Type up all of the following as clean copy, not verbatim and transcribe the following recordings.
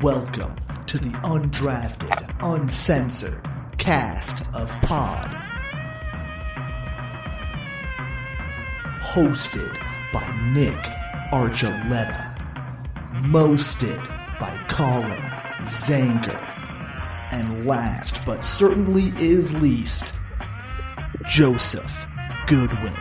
Welcome to the Undrafted Uncensored cast of Pod. Hosted by Nick Archuleta. Mosted by Colin Zanker. And last but certainly is least, Joseph Goodwin.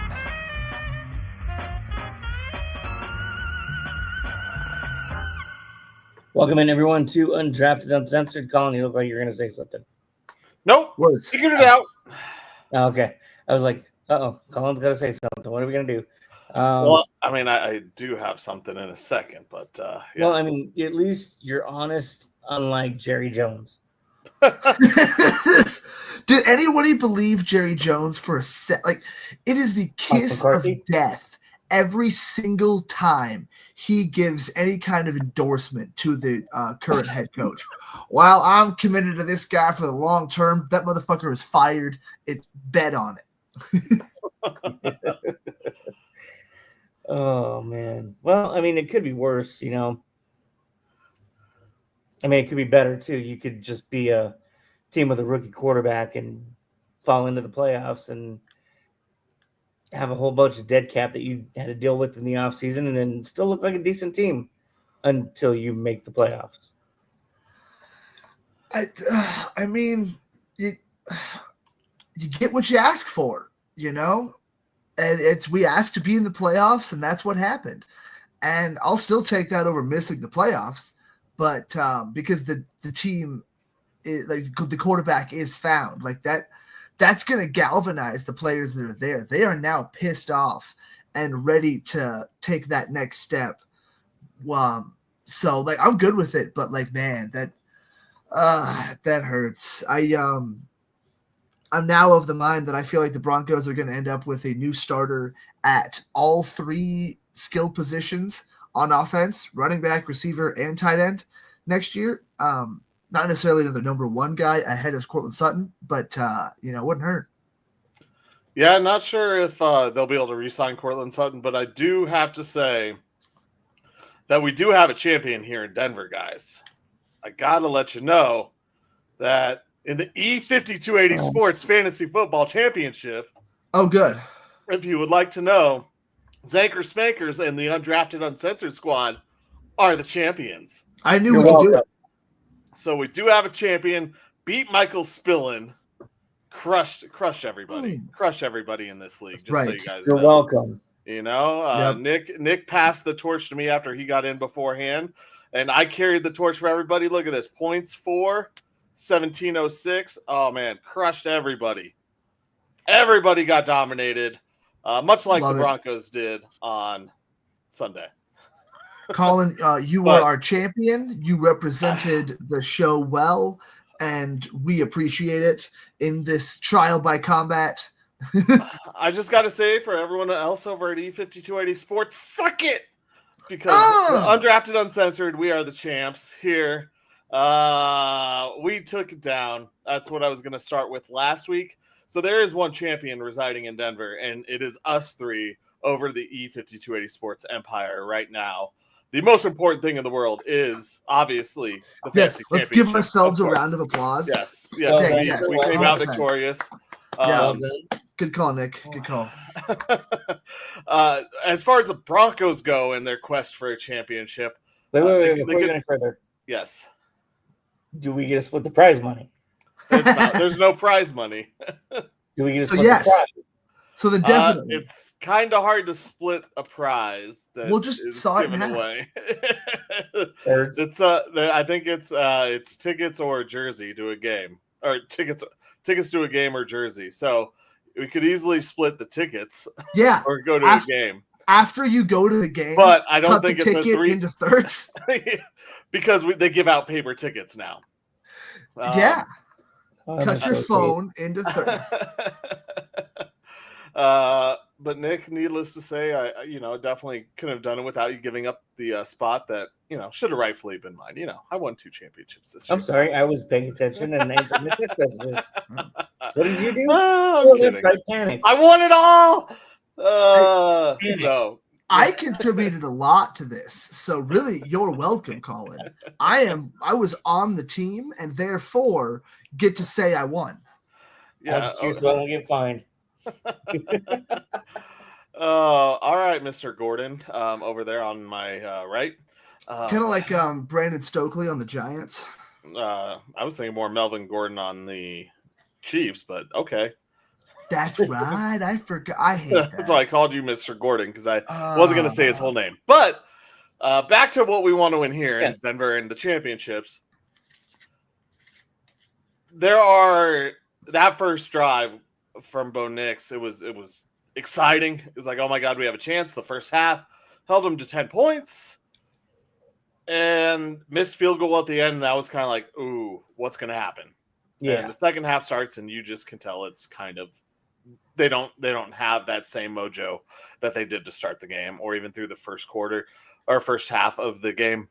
Welcome in, everyone, to Undrafted Uncensored. Colin, you look like you're going to say something. Nope. Figured it out. Okay. I was like, uh-oh, Colin's got to say something. What are we going to do? Well, I mean, I do have something in a second, but yeah. Well, I mean, at least you're honest, unlike Jerry Jones. Did anybody believe Jerry Jones for a set? Like, it is the kiss of death every single time he gives any kind of endorsement to the current head coach. While I'm committed to this guy for the long term, that motherfucker is fired. It's bet on it. Oh, man. Well, I mean, it could be worse, you know. I mean, it could be better, too. You could just be a team with a rookie quarterback and fall into the playoffs and have a whole bunch of dead cap that you had to deal with in the offseason and then still look like a decent team until you make the playoffs. I mean, you get what you ask for, you know? And we asked to be in the playoffs, and that's what happened. And I'll still take that over missing the playoffs, but because the team, like the quarterback is found, like that's going to galvanize the players that are there. They are now pissed off and ready to take that next step. So like I'm good with it, but like man, that hurts. I'm now of the mind that I feel like the Broncos are going to end up with a new starter at all three skill positions on offense: running back, receiver, and tight end next year. Not necessarily the number one guy ahead of Courtland Sutton, but it wouldn't hurt. Yeah, not sure if they'll be able to re-sign Courtland Sutton, but I do have to say that we do have a champion here in Denver, guys. I gotta let you know that in the E5280 Sports Fantasy Football Championship. Oh, good. If you would like to know, Zanker Spankers and the Undrafted Uncensored squad are the champions. I knew we could do it. So we do have a champion. Beat Michael Spillin. Crushed everybody. Crushed everybody in this league. That's just right. So you guys You're know. welcome. You know, Yep. Nick passed the torch to me after he got in beforehand, and I carried the torch for everybody. Look at this. Points for 1706. Oh, man. Crushed everybody. Everybody got dominated, much like the Broncos did on Sunday. Colin, you were our champion. You represented the show well, and we appreciate it in this trial by combat. I just got to say, for everyone else over at E5280 Sports, suck it! Because Undrafted Uncensored, we are the champs here. We took it down. That's what I was going to start with last week. So there is one champion residing in Denver, and it is us three over the E5280 Sports empire right now. The most important thing in the world is obviously the fantasy championship. Let's give ourselves a round of applause. Yes. Okay, yes. We came out victorious. Good call, Nick. Good call. As far as the Broncos go in their quest for a championship. Wait. Before we go any further. Yes. Do we get to split the prize money? There's no prize money. Do we get to split the prize? So then definitely. It's kind of hard to split a prize that we'll just saw it in half. Away. I think it's tickets or a jersey to a game, or tickets to a game or jersey. So we could easily split the tickets. Yeah. Or go to a game. After you go to the game, but I don't think it's a three into thirds because they give out paper tickets now. Yeah. Cut your phone into thirds. But Nick, needless to say, I definitely couldn't have done it without you giving up the spot that should have rightfully been mine. I won 2 championships this year. I'm sorry, I was paying attention and answering the text messages. What did you do? I'm kidding. I won it all. So I contributed a lot to this, so really, you're welcome, Colin. I was on the team, and therefore get to say I won. I just so I won't get fined. All right, Mr. Gordon, over there on my right. Kind of like Brandon Stokely on the Giants. I was thinking more Melvin Gordon on the Chiefs, but okay. That's right. I forgot. I hate that. That's why I called you Mr. Gordon, because I wasn't going to say his whole name. But back to what we want to win here in Denver and the championships. There are that first drive from Bo Nix. It was exciting. It was like, oh my God, we have a chance. The first half held them to 10 points and missed field goal at the end. And that was kind of like, ooh, what's going to happen? Yeah. And the second half starts, and you just can tell it's kind of they don't have that same mojo that they did to start the game, or even through the first quarter or first half of the game.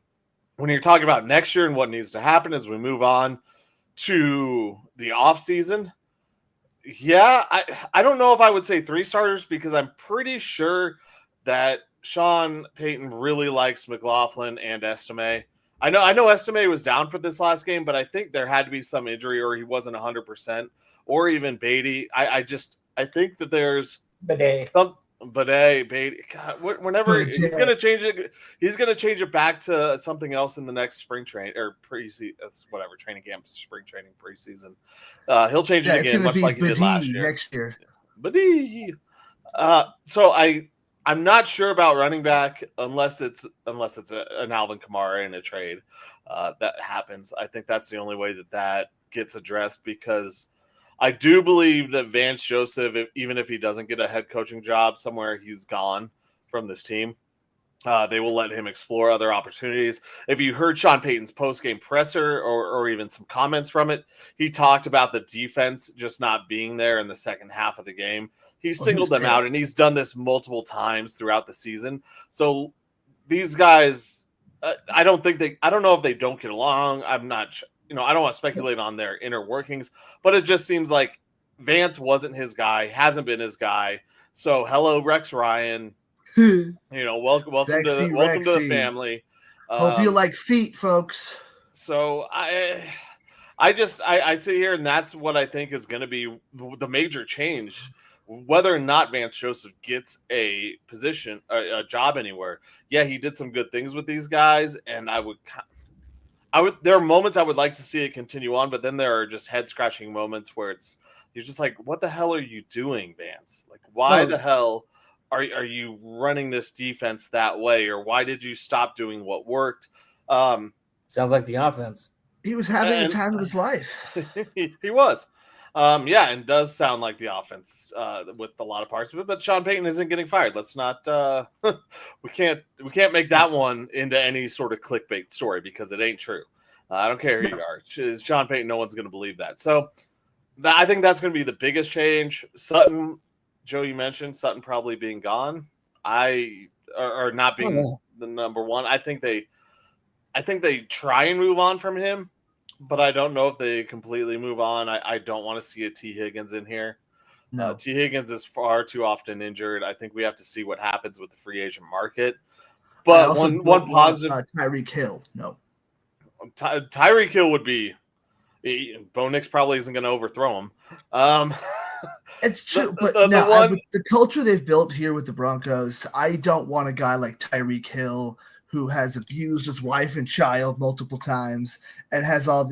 When you're talking about next year and what needs to happen as we move on to the offseason, yeah, I don't know if I would say 3 starters, because I'm pretty sure that Sean Payton really likes McLaughlin and Estime. I know Estime was down for this last game, but I think there had to be some injury, or he wasn't 100%, or even Beatty. I think that there's Bidet. Beatty. God, whenever he's going to change it back to something else in the next spring train or preseason, whatever training camp, spring training, preseason. He'll change it again, much like he did last year. Next year. Beatty. So I'm not sure about running back unless it's an Alvin Kamara in a trade that happens. I think that's the only way that gets addressed, because I do believe that Vance Joseph, even if he doesn't get a head coaching job somewhere, he's gone from this team. They will let him explore other opportunities. If you heard Sean Payton's post-game presser or even some comments from it, he talked about the defense just not being there in the second half of the game. He singled them out, and he's done this multiple times throughout the season. So these guys, I don't know if they don't get along. I'm not I don't want to speculate on their inner workings, but it just seems like Vance wasn't his guy, hasn't been his guy. So hello, Rex Ryan. Welcome to the family. Hope you like feet, folks. So I sit here, and that's what I think is going to be the major change, whether or not Vance Joseph gets a position, a job anywhere. Yeah, he did some good things with these guys, and I would. There are moments I would like to see it continue on, but then there are just head scratching moments where you're just like, what the hell are you doing, Vance? Like, why the hell are you running this defense that way? Or why did you stop doing what worked? Sounds like the offense. He was having the time of his life. He was. And does sound like the offense with a lot of parts of it, but Sean Payton isn't getting fired. Let's not we can't make that one into any sort of clickbait story, because it ain't true. I don't care who you are. It's Sean Payton, no one's going to believe that. So I think that's going to be the biggest change. Sutton, Joe, you mentioned Sutton probably being gone. Or not being the number one. I think they try and move on from him, but I don't know if they completely move on. I don't want to see a T. Higgins in here. No. T. Higgins is far too often injured. I think we have to see what happens with the free agent market. But one positive, Tyreek Hill. No, Tyreek Hill would be. Bo Nix probably isn't going to overthrow him. It's true, but with the culture they've built here with the Broncos, I don't want a guy like Tyreek Hill who has abused his wife and child multiple times and has all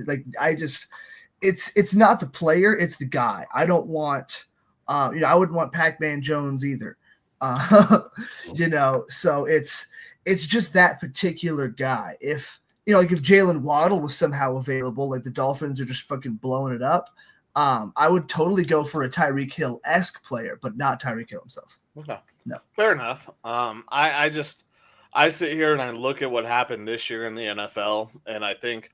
it's not the player, it's the guy. I don't want, I wouldn't want Pac-Man Jones either. So it's just that particular guy. If Jalen Waddle was somehow available, like the Dolphins are just fucking blowing it up, I would totally go for a Tyreek Hill-esque player, but not Tyreek Hill himself. Okay. No. Fair enough. I sit here and I look at what happened this year in the NFL, and I think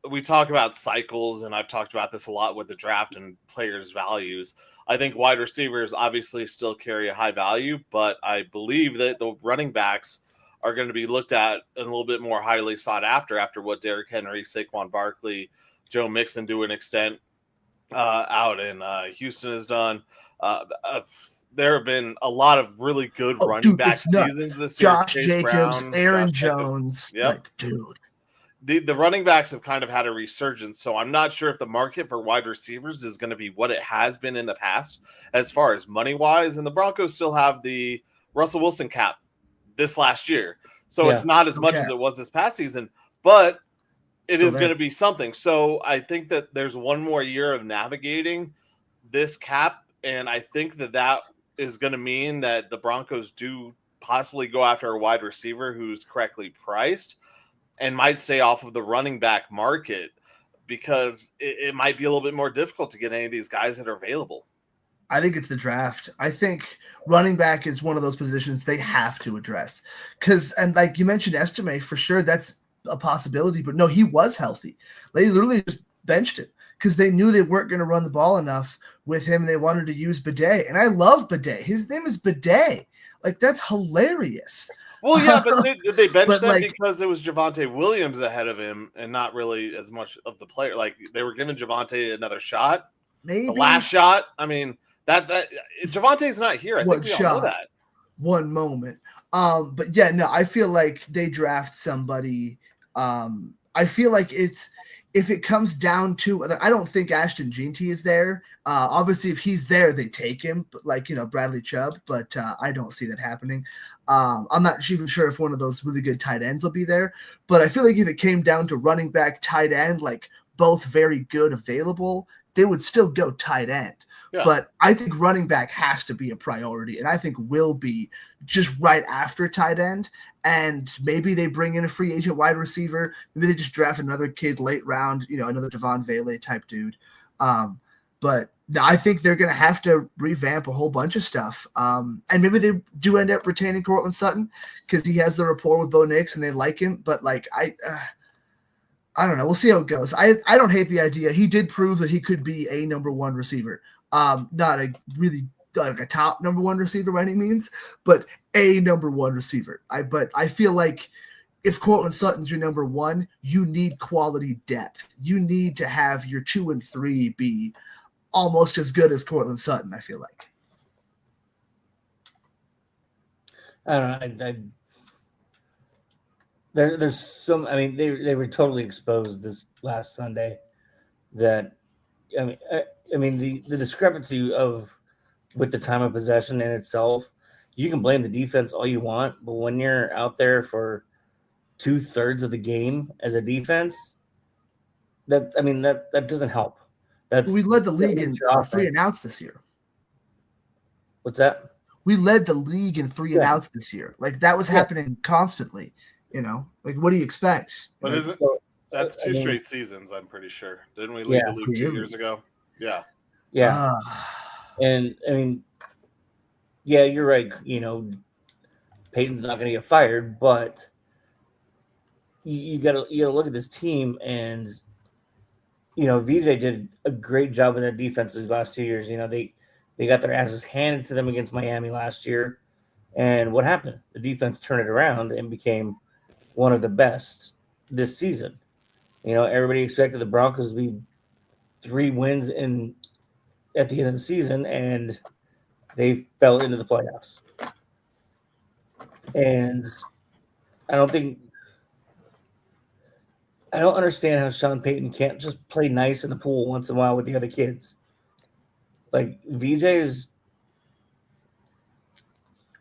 we talk about cycles, and I've talked about this a lot with the draft and players' values. I think wide receivers obviously still carry a high value, but I believe that the running backs are going to be looked at a little bit more highly sought after what Derrick Henry, Saquon Barkley, Joe Mixon to an extent out in Houston has done. there have been a lot of really good running back seasons this year. Josh Jacobs, Brown, Aaron Jones. Yep. Like, dude. The running backs have kind of had a resurgence, so I'm not sure if the market for wide receivers is going to be what it has been in the past as far as money-wise, and the Broncos still have the Russell Wilson cap this last year, so it's not as much as it was this past season, but it is going to be something. So I think that there's one more year of navigating this cap, and I think that is going to mean that the Broncos do possibly go after a wide receiver who's correctly priced, and might stay off of the running back market because it might be a little bit more difficult to get any of these guys that are available. I think it's the draft. I think running back is one of those positions they have to address. And like you mentioned, Estime, for sure, that's a possibility. But no, he was healthy. They literally just benched him because they knew they weren't going to run the ball enough with him. They wanted to use Bidet. And I love Bidet. His name is Bidet. Like, that's hilarious. Well, yeah, but did they bench them because it was Javonte Williams ahead of him and not really as much of the player? Like, they were giving Javonte another shot, maybe the last shot. I mean, that Javonte's not here. I think we all know that. One moment, but yeah, no, I feel like they draft somebody. I feel like if it comes down to, I don't think Ashton Jeanty is there. Obviously, if he's there, they take him, like, Bradley Chubb, but I don't see that happening. I'm not even sure if one of those really good tight ends will be there, but I feel like if it came down to running back, tight end, like both very good available, they would still go tight end. Yeah. But I think running back has to be a priority, and I think will be just right after tight end. And maybe they bring in a free agent wide receiver. Maybe they just draft another kid late round, another Devon Vele type dude. But I think they're going to have to revamp a whole bunch of stuff. And maybe they do end up retaining Courtland Sutton because he has the rapport with Bo Nix and they like him. But I don't know. We'll see how it goes. I don't hate the idea. He did prove that he could be a number one receiver. Not a really like a top number one receiver by any means, but a number one receiver. But I feel like if Courtland Sutton's your number one, you need quality depth. You need to have your 2 and 3 be almost as good as Courtland Sutton, I feel like. I don't know. There's some. I mean, they were totally exposed this last Sunday. That I mean the discrepancy with the time of possession in itself. You can blame the defense all you want, but when you're out there for 2/3 of the game as a defense, that doesn't help. We led the league in 3 and outs this year. What's that? We led the league in 3 and outs this year. Like, that was happening constantly. Like, what do you expect? But that's 2 straight seasons, I'm pretty sure. Didn't we lead the league 2 years ago? Yeah. Yeah. And I mean, yeah, you're right. Peyton's not going to get fired, but you gotta look at this team, and VJ did a great job with that defense these last 2 years. They got their asses handed to them against Miami last year, and what happened? The defense turned it around and became one of the best this season. Everybody expected the Broncos to be 3 wins at the end of the season, and they fell into the playoffs. And I don't understand how Sean Payton can't just play nice in the pool once in a while with the other kids. Like, VJ is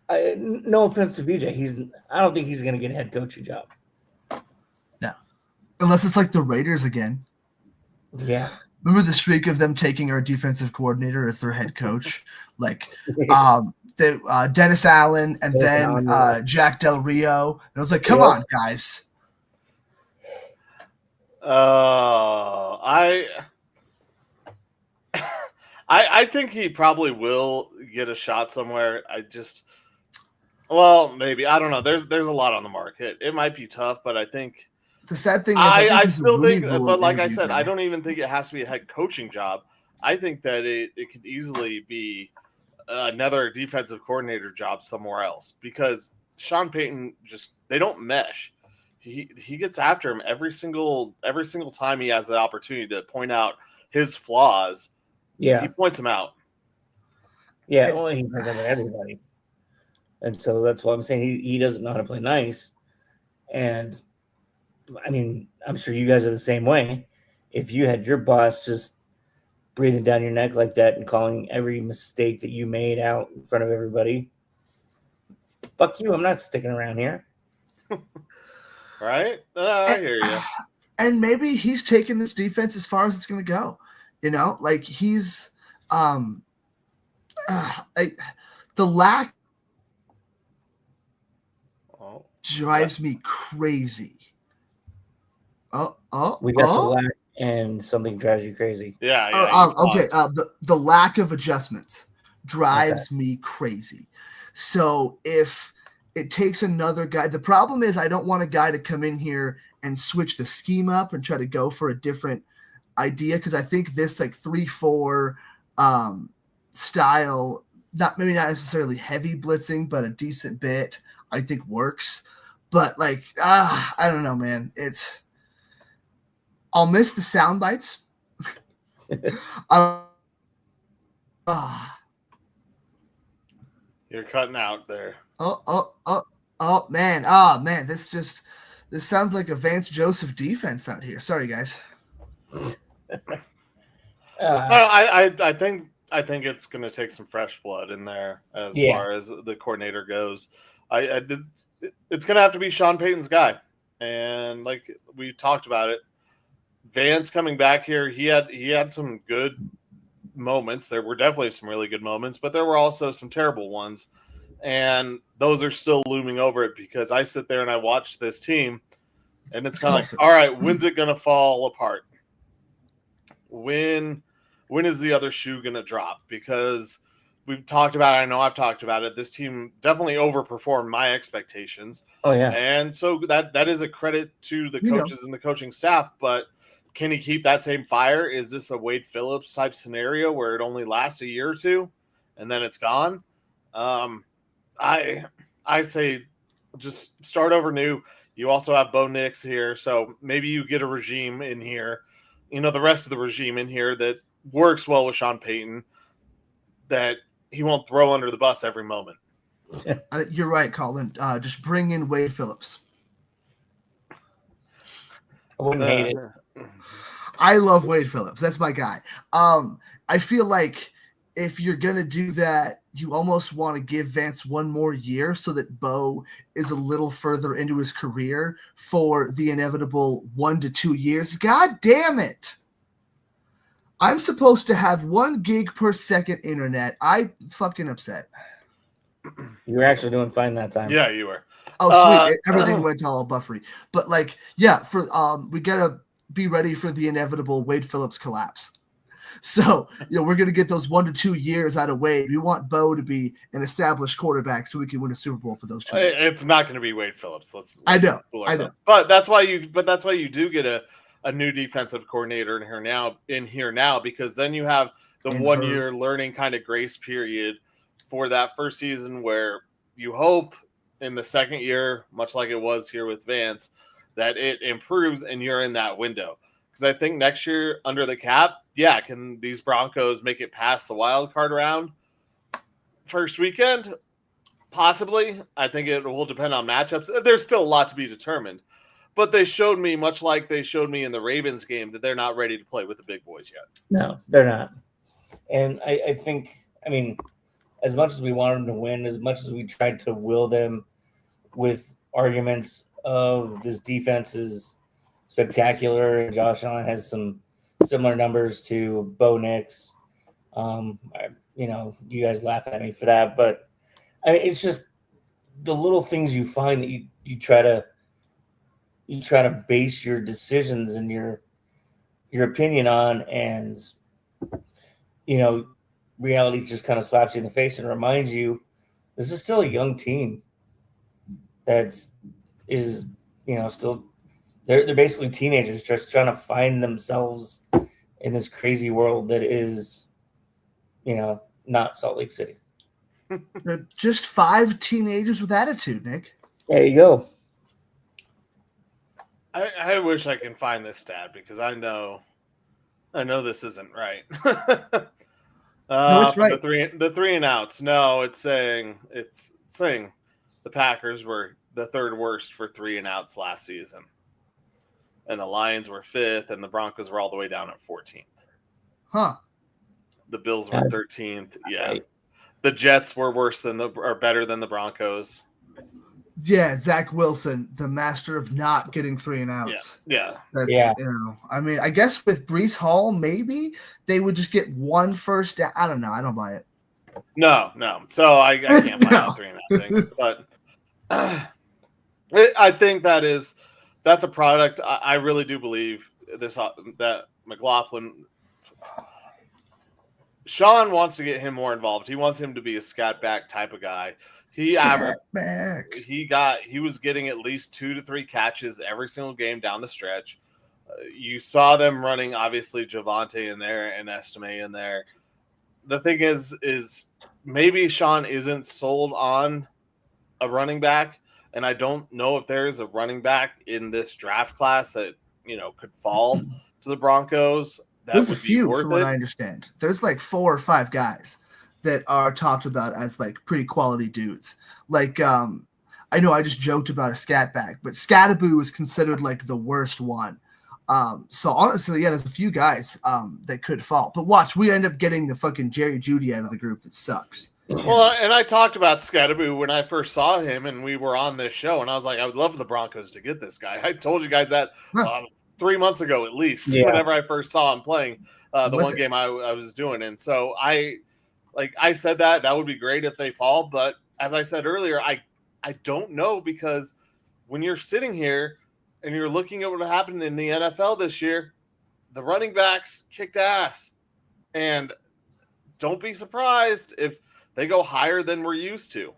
no offense to VJ, I don't think he's going to get a head coaching job. No, unless it's like the Raiders again. Yeah. Remember the streak of them taking our defensive coordinator as their head coach? Like, Dennis Allen and then Jack Del Rio. And I was like, come on, guys. I think he probably will get a shot somewhere. Maybe. I don't know. There's a lot on the market. It might be tough, but I think the sad thing is I still think, but like I said, I don't even think it has to be a head coaching job. I think that it could easily be another defensive coordinator job somewhere else, because Sean Payton they don't mesh. He gets after him every single time he has the opportunity to point out his flaws. Yeah, he points them out. Yeah, well, he plays with everybody. And so that's why I'm saying he doesn't know how to play nice. And I mean, I'm sure you guys are the same way. If you had your boss just breathing down your neck like that and calling every mistake that you made out in front of everybody, fuck you, I'm not sticking around here. Right? I hear you. And maybe he's taking this defense as far as it's going to go. Like he's the lack drives me crazy. We got the lack, and something drives you crazy. Yeah. Okay. The lack of adjustments drives me crazy. So if it takes another guy, the problem is I don't want a guy to come in here and switch the scheme up and try to go for a different idea, because I think this like 3-4 style, maybe not necessarily heavy blitzing, but a decent bit, I think works. But like, I don't know, man. I'll miss the sound bites. You're cutting out there. Man. This sounds like a Vance Joseph defense out here. Sorry, guys. I think it's going to take some fresh blood in there as far as the coordinator goes. It's going to have to be Sean Payton's guy, and like we talked about it, Vance coming back here, he had some good moments. There were definitely some really good moments, but there were also some terrible ones, and those are still looming over it, because I sit there and I watch this team, and it's kind of like, all right, when's it going to fall apart? When is the other shoe going to drop? Because we've talked about it. I know I've talked about it. This team definitely overperformed my expectations. Oh, yeah. And so that is a credit to the coaches and the coaching staff. But can he keep that same fire? Is this a Wade Phillips type scenario where it only lasts a year or two and then it's gone? I say just start over new. You also have Bo Nix here. So maybe you get a regime in here, the rest of the regime in here that works well with Sean Payton, that he won't throw under the bus every moment. You're right, Colin. Just bring in Wade Phillips. I wouldn't hate it. I love Wade Phillips. That's my guy. I feel like if you're going to do that, you almost want to give Vance one more year so that Bo is a little further into his career for the inevitable 1 to 2 years. God damn it. I'm supposed to have 1 gig per second internet. I fucking upset. You were actually doing fine that time. Yeah, you were. Oh, sweet. Everything went all buffery. But like, yeah, we gotta be ready for the inevitable Wade Phillips collapse. So, we're gonna get those 1 to 2 years out of Wade. We want Bo to be an established quarterback so we can win a Super Bowl for those 2 years. It's not going to be Wade Phillips. Let's I know. But that's why you do get a new defensive coordinator in here now, because then you have the 1 year learning kind of grace period for that first season, where you hope in the second year, much like it was here with Vance, that it improves and you're in that window. Because I think next year under the cap, can these Broncos make it past the wild card round first weekend? Possibly. I think it will depend on matchups. There's still a lot to be determined. But they showed me, much like they showed me in the Ravens game, that they're not ready to play with the big boys yet. No, they're not. And I think, as much as we wanted them to win, as much as we tried to will them with arguments of this defense is spectacular, and Josh Allen has some similar numbers to Bo Nix. You guys laugh at me for that, but it's just the little things you find that you try to base your decisions and your opinion on, and reality just kind of slaps you in the face and reminds you this is still a young team that is still they're basically teenagers just trying to find themselves in this crazy world that is not Salt Lake City. Just 5 teenagers with attitude, Nick. There you go. I wish I can find this stat, because I know this isn't right. No, it's For right. the three and outs. No, it's saying the Packers were the third worst for 3 and outs last season, and the Lions were 5th, and the Broncos were all the way down at 14th. Huh. The Bills were 13th. Yeah, Right. the Jets were better than the Broncos. Yeah, Zach Wilson, the master of not getting 3 and outs. Yeah. That's, Yeah. I mean, I guess with Breece Hall, maybe they would just get 1 first down. I don't know. I don't buy it. No. So I can't buy No. the 3 and out thing. But I think that's a product. I really do believe that McLaughlin. Sean wants to get him more involved. He wants him to be a scat back type of guy. He was getting at least 2 to 3 catches every single game down the stretch. You saw them running, obviously, Javonte in there and Estime in there. The thing is maybe Sean isn't sold on a running back, and I don't know if there is a running back in this draft class that could fall to the Broncos. There's a few, from what I understand. There's like 4 or 5 guys that are talked about as like pretty quality dudes. Like, I know I just joked about a scat back, but Scattaboo is considered like the worst one. So honestly, yeah, there's a few guys that could fall. But watch, we end up getting the fucking Jerry Jeudy out of the group that sucks. Well, and I talked about Scattaboo when I first saw him, and we were on this show, and I was like, I would love the Broncos to get this guy. I told you guys that 3 months ago at least, whenever I first saw him playing game I was doing. And so I said that would be great if they fall. But as I said earlier, I don't know, because when you're sitting here and you're looking at what happened in the NFL this year, the running backs kicked ass. And don't be surprised if they go higher than we're used to.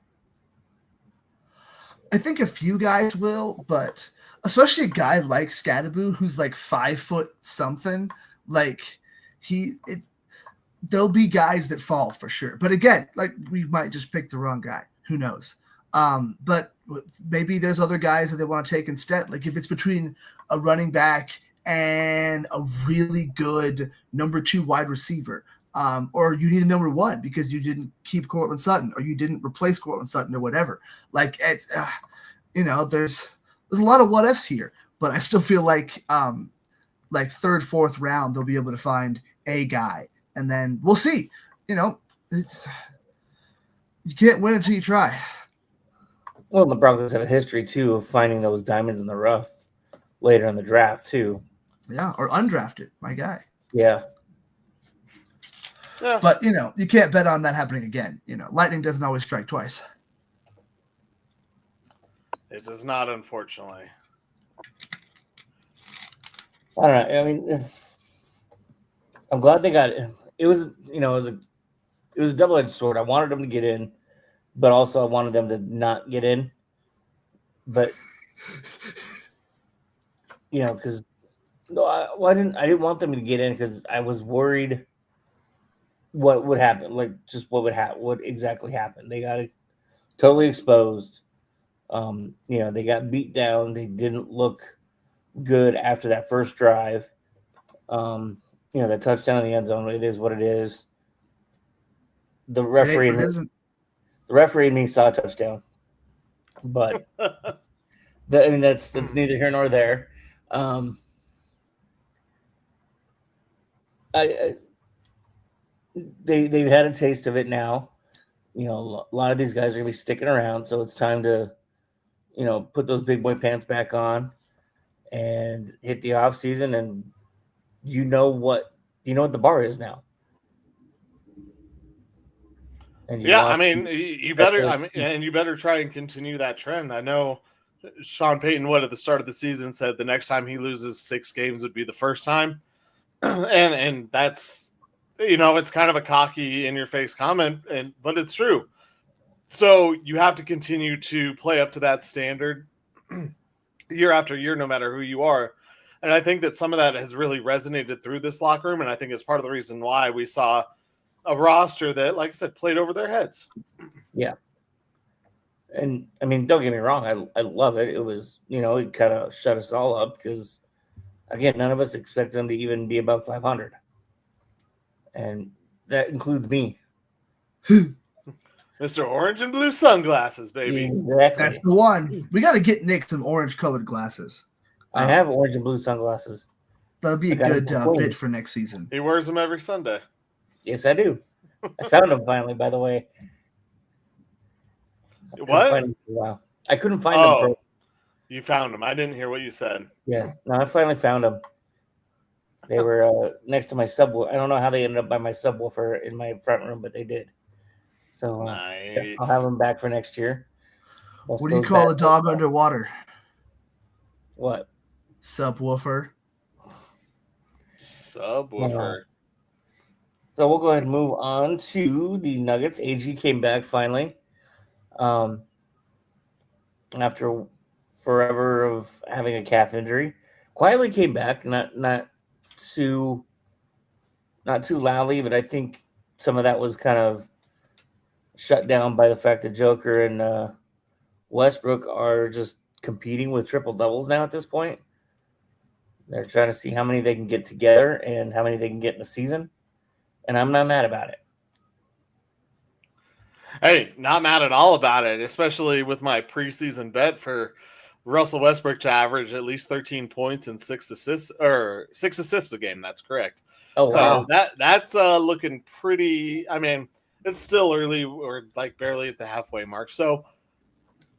I think a few guys will, but especially a guy like Scattaboo, who's like 5 foot something, like there'll be guys that fall for sure. But again, like, we might just pick the wrong guy. Who knows? But maybe there's other guys that they want to take instead. Like, if it's between a running back and a really good number 2 wide receiver, or you need a number 1 because you didn't keep Cortland Sutton, or you didn't replace Cortland Sutton, or whatever. Like, it's there's a lot of what ifs here, but I still feel like 3rd, 4th round they'll be able to find a guy, and then we'll see. You can't win until you try. Well, the Broncos have a history too of finding those diamonds in the rough later in the draft too. Yeah, or undrafted, my guy. Yeah. But you can't bet on that happening again. Lightning doesn't always strike twice. It does not, unfortunately. I don't know. I mean, I'm glad they got it. It was a double-edged sword. I wanted them to get in, but also I wanted them to not get in. But because I didn't want them to get in, because I was worried what would happen, like just what exactly happened. They got totally exposed. They got beat down. They didn't look good after that first drive. That touchdown in the end zone, it is what it is. The referee and me saw a touchdown, but that's neither here nor there. They've had a taste of it now. A lot of these guys are gonna be sticking around, so it's time to put those big boy pants back on and hit the off season, and what the bar is now. And you better. And you better try and continue that trend. I know Sean Payton, at the start of the season, said the next time he loses 6 games would be the first time, and that's it's kind of a cocky, in your face comment, but it's true. So you have to continue to play up to that standard year after year, no matter who you are. And I think that some of that has really resonated through this locker room, and I think it's part of the reason why we saw a roster that, like I said, played over their heads. Yeah. And I mean, don't get me wrong, I love it. It was, it kind of shut us all up, because again, none of us expected them to even be above 500. And that includes me. Mr. Orange and Blue sunglasses, baby. Exactly. That's the one. We got to get Nick some orange-colored glasses. I have orange and blue sunglasses. That'll be a good bit for next season. He wears them every Sunday. Yes, I do. I found them finally, by the way. What? Wow. I couldn't find them. You found them. I didn't hear what you said. Yeah. No, I finally found them. They were next to my subwoofer. I don't know how they ended up by my subwoofer in my front room, but they did. So nice. I'll have them back for next year. What do you call a dog underwater? What? Subwoofer. Subwoofer. So we'll go ahead and move on to the Nuggets. AG came back finally. After forever of having a calf injury. Quietly came back, not too loudly, but I think some of that was kind of shut down by the fact that Joker and Westbrook are just competing with triple doubles now at this point. They're trying to see how many they can get together and how many they can get in a season. And I'm not mad about it. Hey, not mad at all about it, especially with my preseason bet for Russell Westbrook to average at least 13 points and 6 assists a game. That's correct. Oh, wow. So that's looking pretty. I mean, it's still early. We're like barely at the halfway mark. So,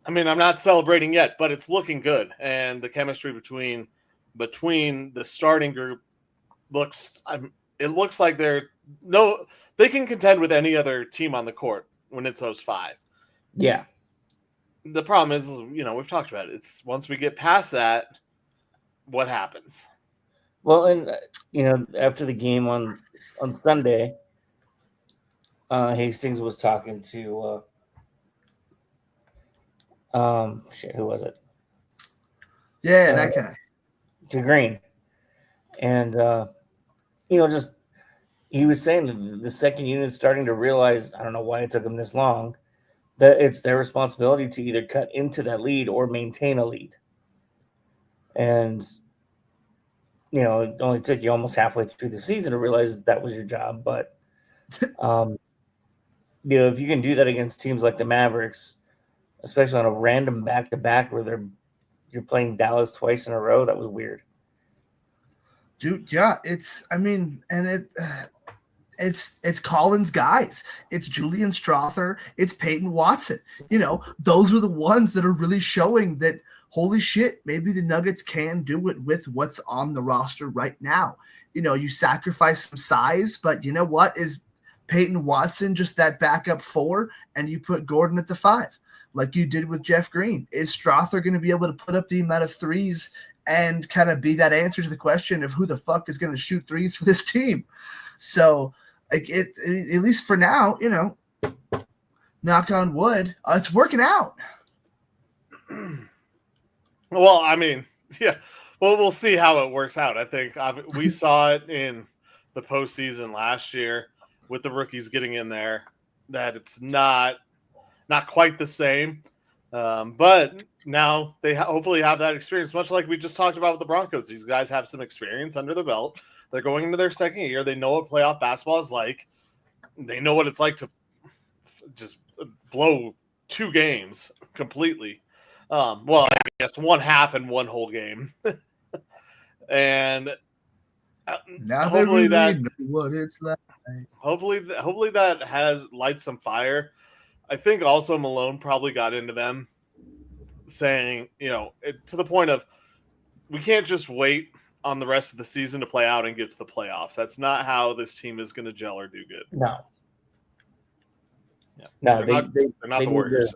I mean, I'm not celebrating yet, but it's looking good. And the chemistry between the starting group looks like they can contend with any other team on the court when it's those 5. Yeah. The problem is, we've talked about it. It's once we get past that, what happens? Well, and after the game on Sunday, Hastings was talking to who was it? Yeah, that guy. To Green. And just he was saying that the second unit's starting to realize, I don't know why it took them this long, that it's their responsibility to either cut into that lead or maintain a lead. And, it only took you almost halfway through the season to realize that was your job. But, if you can do that against teams like the Mavericks, especially on a random back-to-back where you're playing Dallas twice in a row, that was weird. Dude, yeah, it's Collins' guys. It's Julian Strother. It's Peyton Watson. Those are the ones that are really showing that, holy shit, maybe the Nuggets can do it with what's on the roster right now. You sacrifice some size, but you know what? Is Peyton Watson just that backup 4 and you put Gordon at the 5 like you did with Jeff Green? Is Strother going to be able to put up the amount of threes and kind of be that answer to the question of who the fuck is going to shoot threes for this team? So, at least for now, knock on wood, it's working out. Well, I mean, yeah. Well, we'll see how it works out. I think we saw it in the postseason last year with the rookies getting in there, that it's not quite the same. But now they hopefully have that experience, much like we just talked about with the Broncos. These guys have some experience under the belt. They're going into their second year. They know what playoff basketball is like. They know what it's like to just blow 2 games completely. Well, I guess 1 half and 1 whole game. And now hopefully that what it's like. Hopefully that has lights some fire. I think also Malone probably got into them saying, to the point of, we can't just wait on the rest of the season to play out and get to the playoffs. That's not how this team is going to gel or do good. No. Yeah. No, they're not the Warriors.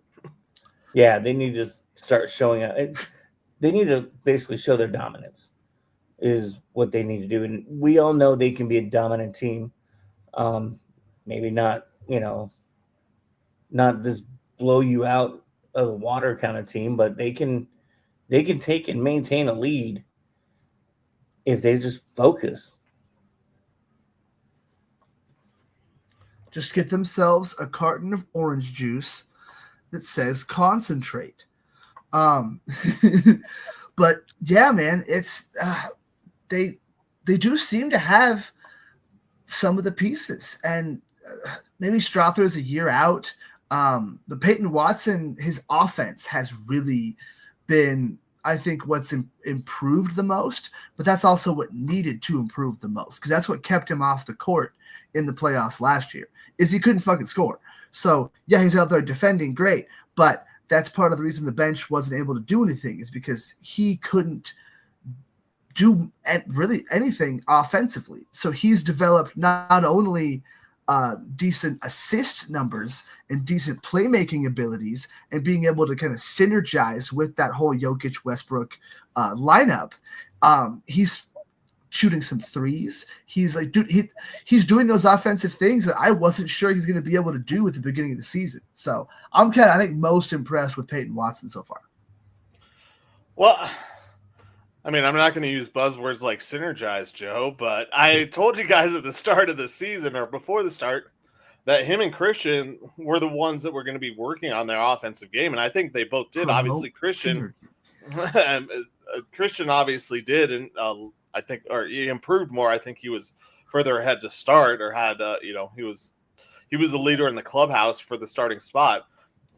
They need to start showing up. They need to basically show their dominance is what they need to do. And we all know they can be a dominant team. Maybe not, not this blow you out of the water kind of team, but they can take and maintain a lead if they just focus. Just get themselves a carton of orange juice that says concentrate. But yeah, man, it's they do seem to have some of the pieces, and maybe Strother's a year out. The Peyton Watson, his offense has really been, I think, what's improved the most, but that's also what needed to improve the most, because that's what kept him off the court in the playoffs last year, is he couldn't fucking score. So, yeah, he's out there defending great, but that's part of the reason the bench wasn't able to do anything, is because he couldn't do really anything offensively. So he's developed not only decent assist numbers and decent playmaking abilities and being able to kind of synergize with that whole Jokic Westbrook lineup. He's shooting some threes. He's like, dude, he's doing those offensive things that I wasn't sure he's going to be able to do at the beginning of the season. So I'm kind of, I think, most impressed with Peyton Watson so far. Well, I mean, I'm not going to use buzzwords like synergize, Joe, but I told you guys at the start of the season, or before the start, that him and Christian were the ones that were going to be working on their offensive game, and I think they both did. Obviously, Christian obviously did, and I think, or he improved more. I think he was further ahead to start, or had, he was the leader in the clubhouse for the starting spot.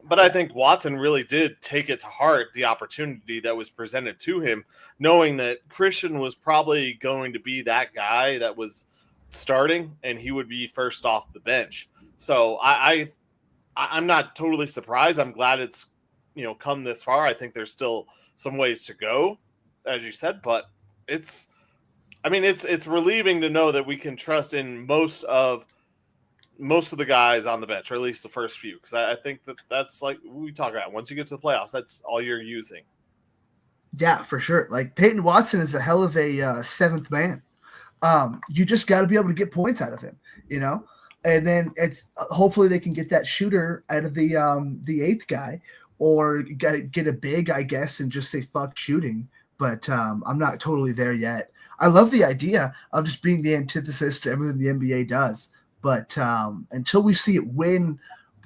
But I think Watson really did take it to heart, the opportunity that was presented to him, knowing that Christian was probably going to be that guy that was starting, and he would be first off the bench. So I'm not totally surprised. I'm glad it's, come this far. I think there's still some ways to go, as you said, but it's relieving to know that we can trust in most of the guys on the bench, or at least the first few, because I think that's like we talk about. Once you get to the playoffs, that's all you're using. Yeah, for sure. Like, Peyton Watson is a hell of a seventh man. You just got to be able to get points out of him, and then it's hopefully they can get that shooter out of the eighth guy, or get a big, I guess, and just say fuck shooting. But I'm not totally there yet. I love the idea of just being the antithesis to everything the NBA does. But until we see it win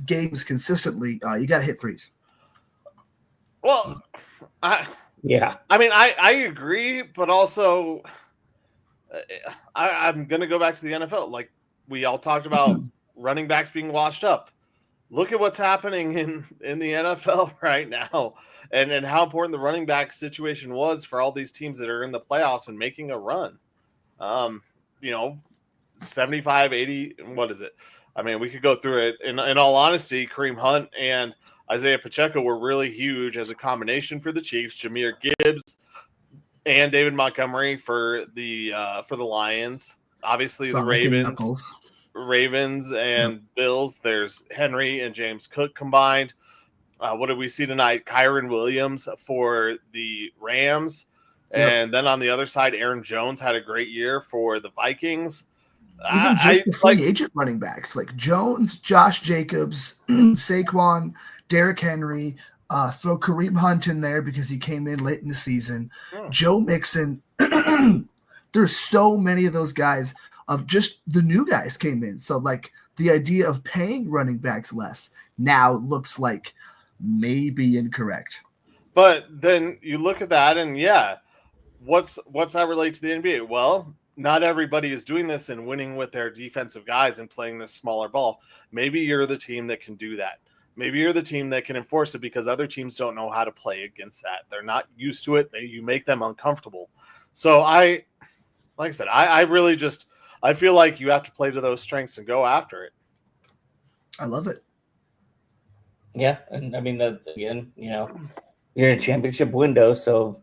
games consistently, you got to hit threes. Well, I agree, but also I'm going to go back to the NFL. Like we all talked about running backs being washed up. Look at what's happening in the NFL right now, and how important the running back situation was for all these teams that are in the playoffs and making a run. 75, 80, what is it? I mean, we could go through it. In all honesty, Kareem Hunt and Isaiah Pacheco were really huge as a combination for the Chiefs. Jahmyr Gibbs and David Montgomery for the Lions. Obviously, the Ravens and Bills. There's Henry and James Cook combined. What did we see tonight? Kyron Williams for the Rams. Yep. And then on the other side, Aaron Jones had a great year for the Vikings. Even just the free agent running backs like Jones, Josh Jacobs, Saquon, Derrick Henry, throw Kareem Hunt in there because he came in late in the season. Joe Mixon. There's so many of those guys, of just the new guys came in. So like the idea of paying running backs less now looks like maybe incorrect. But then you look at that and what's that relate to the NBA? Well, not everybody is doing this and winning with their defensive guys and playing this smaller ball. Maybe you're the team that can do that. Maybe you're the team that can enforce it, because other teams don't know how to play against that. They're not used to it. You make them uncomfortable. So like I said, I really just, I feel like you have to play to those strengths and go after it. I love it. Yeah. And I mean, that's, again, you're in a championship window, so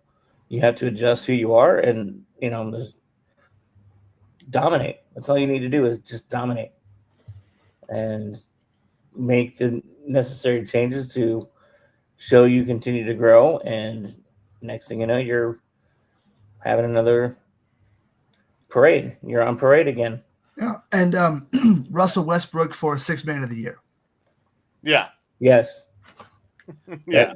you have to adjust who you are and, just dominate. That's all you need to do, is just dominate and make the necessary changes to show you continue to grow. And next thing you know, you're having another parade. You're on parade again. Yeah. And Russell Westbrook for Sixth Man of the Year. Yeah. Yes. Yeah.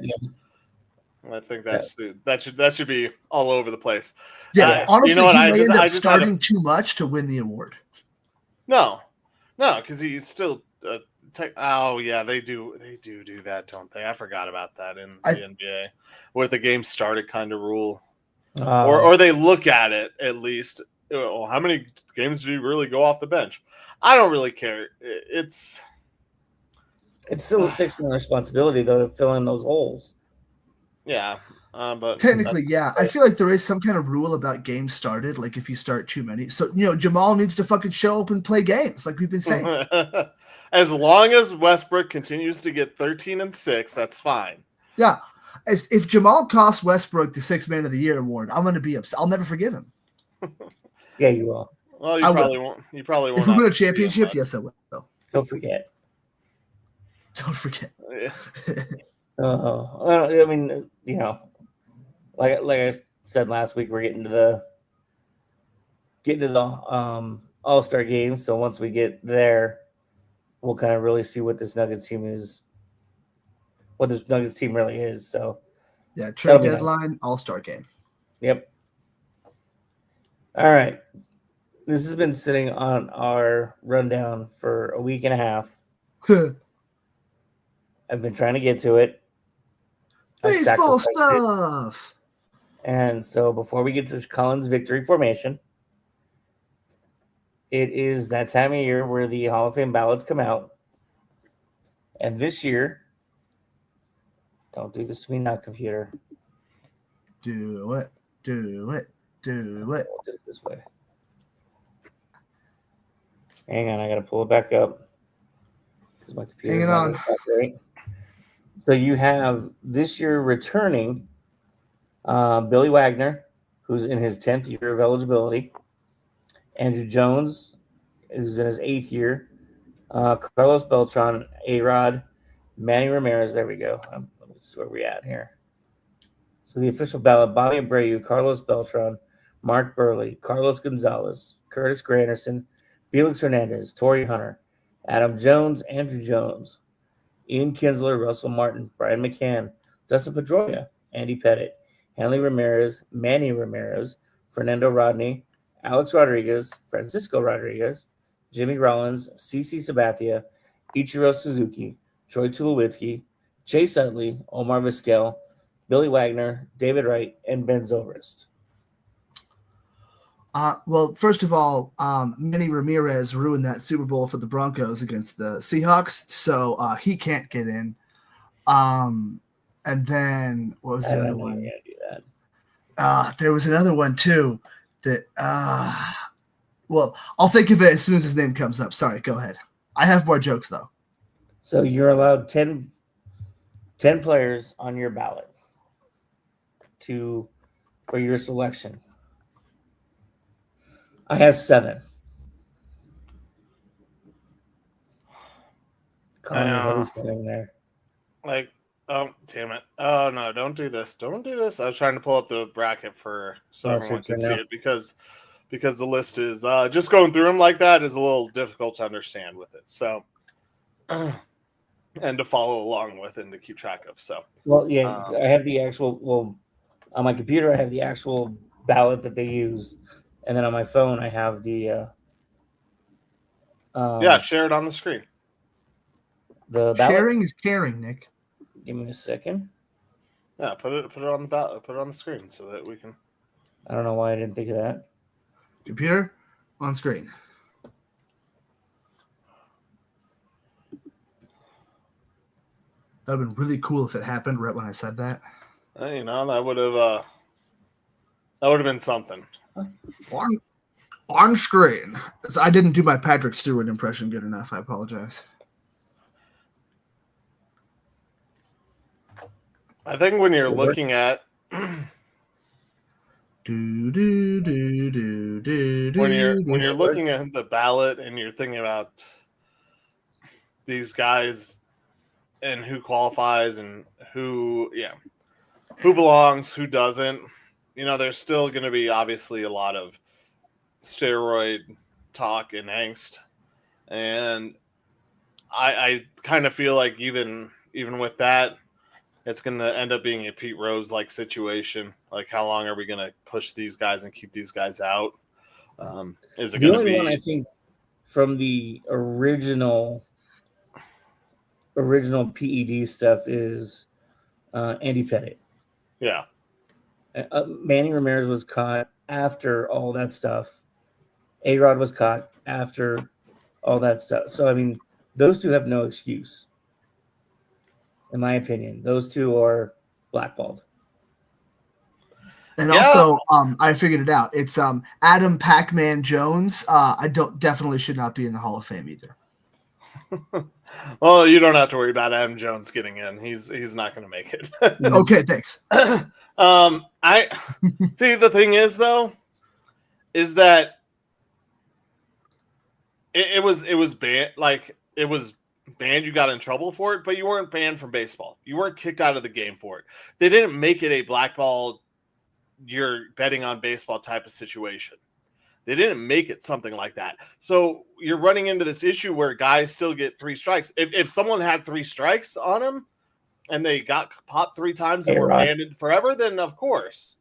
I think that should be all over the place. Yeah, honestly, he may end up starting too much to win the award. No, because he's still. They do that, don't they? I forgot about that in the NBA, with the game started kind of rule, or they look at it at least. Well, how many games do you really go off the bench? I don't really care. It's still a 6-man responsibility though to fill in those holes. yeah, but Technically, yeah. I feel like there is some kind of rule about games started. Like if you start too many, so Jamal needs to fucking show up and play games, like we've been saying. As long as Westbrook continues to get 13 and 6, that's fine. Yeah. If Jamal costs Westbrook the 6th Man of the Year award, I'm going to be upset. I'll never forgive him. Yeah, you will. Well, you probably won't. You probably won't. If we win a championship, yes, I will. Don't forget. Don't forget. Yeah. I mean, like I said last week, we're getting to the All-Star game. So once we get there, we'll kind of really see what this Nuggets team is, what this Nuggets team really is. So yeah, trade deadline, nice. All-Star game. Yep. All right. This has been sitting on our rundown for a week and a half. I've been trying to get to it. Baseball stuff. And so before we get to Collins' victory formation, it is that time of year where the Hall of Fame ballots come out. And this year, don't do this to me now, computer. Do it. Do it. Do it. I'll do it this way. Hang on, I gotta pull it back up because my computer's hanging on. Right. So you have this year returning Billy Wagner, who's in his 10th year of eligibility. Andrew Jones, who's in his 8th year. Carlos Beltran, A-Rod, Manny Ramirez. There we go. Let me see where we're at here. So the official ballot: Bobby Abreu, Carlos Beltran, Mark Burley, Carlos Gonzalez, Curtis Granderson, Felix Hernandez, Torrey Hunter, Adam Jones, Andrew Jones, Ian Kinsler, Russell Martin, Brian McCann, Dustin Pedroia, Andy Pettit, Hanley Ramirez, Manny Ramirez, Fernando Rodney, Alex Rodriguez, Francisco Rodriguez, Jimmy Rollins, CC Sabathia, Ichiro Suzuki, Troy Tulowitzki, Chase Utley, Omar Vizquel, Billy Wagner, David Wright, and Ben Zobrist. Well, first of all, Manny Ramirez ruined that Super Bowl for the Broncos against the Seahawks, so he can't get in. And then what was the other one? Do that. There was another one too that. Well, I'll think of it as soon as his name comes up. Sorry, go ahead. I have more jokes though. So you're allowed 10 players on your ballot for your selection. I have 7. Colin, there. Like, oh, damn it. Oh, no, don't do this. Don't do this. I was trying to pull up the bracket so everyone can see it because the list is just going through them like that is a little difficult to understand with it. So, and to follow along with and to keep track of. So, well, yeah, I have the actual, on my computer, I have the actual ballot that they use. And then on my phone, I have the share it on the screen. The ballot? Sharing is caring, Nick. Give me a second. Yeah, put it on the ballot, put it on the screen so that we can. I don't know why I didn't think of that. Computer on screen. That would have been really cool if it happened right when I said that. That would have been something. On screen. I didn't do my Patrick Stewart impression good enough. I apologize. I think when you're looking at when you're looking at the ballot and you're thinking about these guys and who qualifies and who belongs, who doesn't, there's still going to be obviously a lot of steroid talk and angst, and I kind of feel like even with that, it's going to end up being a Pete Rose like situation. Like, how long are we going to push these guys and keep these guys out? Is it going to be? The only one I think from the original PED stuff is Andy Pettit. Yeah. Manny Ramirez was caught after all that stuff. A-Rod was caught after all that stuff. So I mean, those two have no excuse, in my opinion. Those two are blackballed. And also, I figured it out. It's Adam Pac-Man Jones. I definitely should not be in the Hall of Fame either. Well, you don't have to worry about Adam Jones getting in. He's not going to make it. Okay, thanks. I see. The thing is, though, is that it was banned. Like, it was banned. You got in trouble for it, but you weren't banned from baseball. You weren't kicked out of the game for it. They didn't make it a blackball. You're betting on baseball type of situation. They didn't make it something like that. So you're running into this issue where guys still get 3 strikes. If someone had 3 strikes on them and they got popped 3 times and were banned forever, then of course.